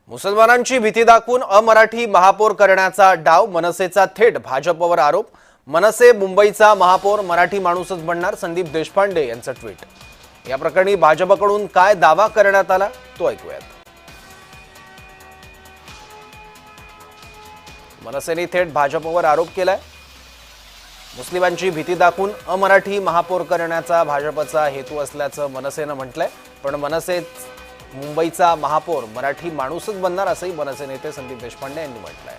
मुसलमानांची भीती दाखवून अमराठी महापौर करण्याचा डाव मनसेचा थेट भाजपवर आरोप। मनसे मुंबईचा महापौर मराठी माणूसच बनणार, संदीप देशपांडे यांचं ट्विट। या प्रकरणी भाजपकडून काय दावा करण्यात आला तो ऐकूयात। मनसेने थेट भाजपवर आरोप केलाय। मुस्लिमांची भीती दाखवून अमराठी महापौर करण्याचा भाजपचा हेतू असल्याचं मनसेनं म्हटलंय, पण मनसे मुंबईचा महापौर मराठी माणूसच बनणार असंही मनसे नेते संदीप देशपांडे यांनी म्हटलंय।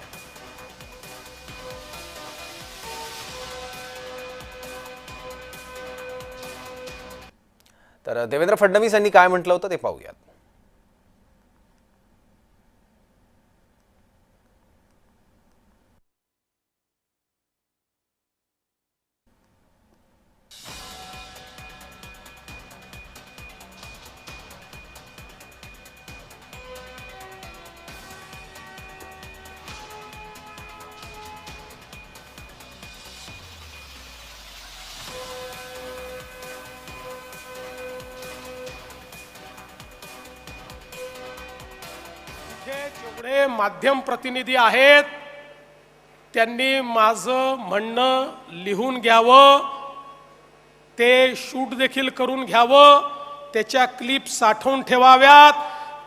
तर देवेंद्र फडणवीस यांनी काय म्हटलं होतं ते पाहूयात। जेवढे माध्यम प्रतिनिधी आहेत त्यांनी माझं म्हणणं लिहून घ्यावं, ते शूट देखील करून घ्यावं, त्याच्या क्लिप साठवून ठेवाव्यात।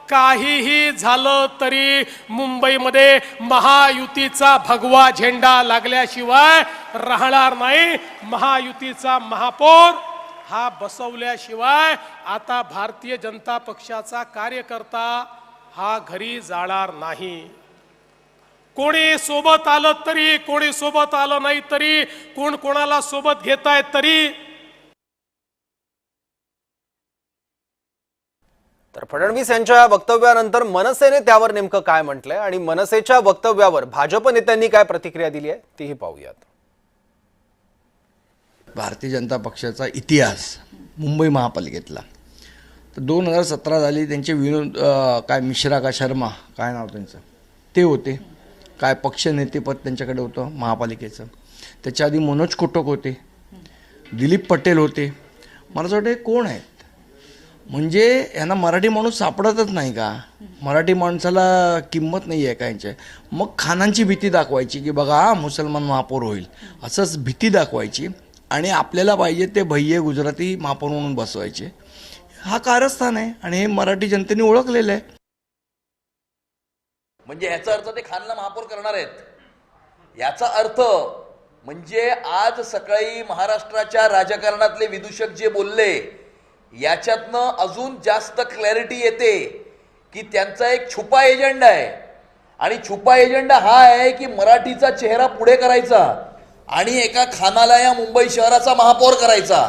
काहीही झालं तरी मुंबईमध्ये महायुतीचा भगवा झेंडा लागल्याशिवाय राहणार नाही। महायुतीचा महापौर हा बसवल्याशिवाय आता भारतीय जनता पक्षाचा कार्यकर्ता हा घरी जाणार नाही। कोणी सोबत आलं तरी, कोणी सोबत आलं नाही तरी, कोण कोणाला सोबत घेताय तरी। तर फडणवीस यांच्या वक्तव्यानंतर मनसेने त्यावर नेमकं काय म्हटलंय आणि मनसेच्या वक्तव्यावर भाजप नेत्यांनी काय प्रतिक्रिया दिली आहे तीही पाहूयात। भारतीय जनता पक्षाचा इतिहास मुंबई महापालिकेतला तर 2017 झाली, त्यांचे विनोद काय मिश्रा का शर्मा काय नाव त्यांचं ते होते, काय पक्ष नेतेपद त्यांच्याकडे होतं महापालिकेचं। त्याच्या आधी मनोज कोटक होते, दिलीप पटेल होते। मला असं वाटतं कोण आहेत, म्हणजे यांना मराठी माणूस सापडतच नाही का? मराठी माणसाला किंमत नाही आहे का यांच्या? मग खानांची भीती दाखवायची की बघा मुसलमान महापौर होईल, असंच भीती दाखवायची आणि आपल्याला पाहिजे ते भय्ये गुजराती महापौर म्हणून बसवायचे। हा कारस्थान आहे आणि हे मराठी जनतेने ओळखलेलं आहे। म्हणजे याचा अर्थ ते खानला महापौर करणार आहेत। याचा अर्थ म्हणजे आज सकाळी महाराष्ट्राच्या राजकारणातले विदूषक जे बोलले याच्यातनं अजून जास्त क्लॅरिटी येते की त्यांचा एक छुपा एजेंडा आहे आणि छुपा एजेंडा हा आहे की मराठीचा चेहरा पुढे करायचा आणि एका खानाला या मुंबई शहराचा महापौर करायचा।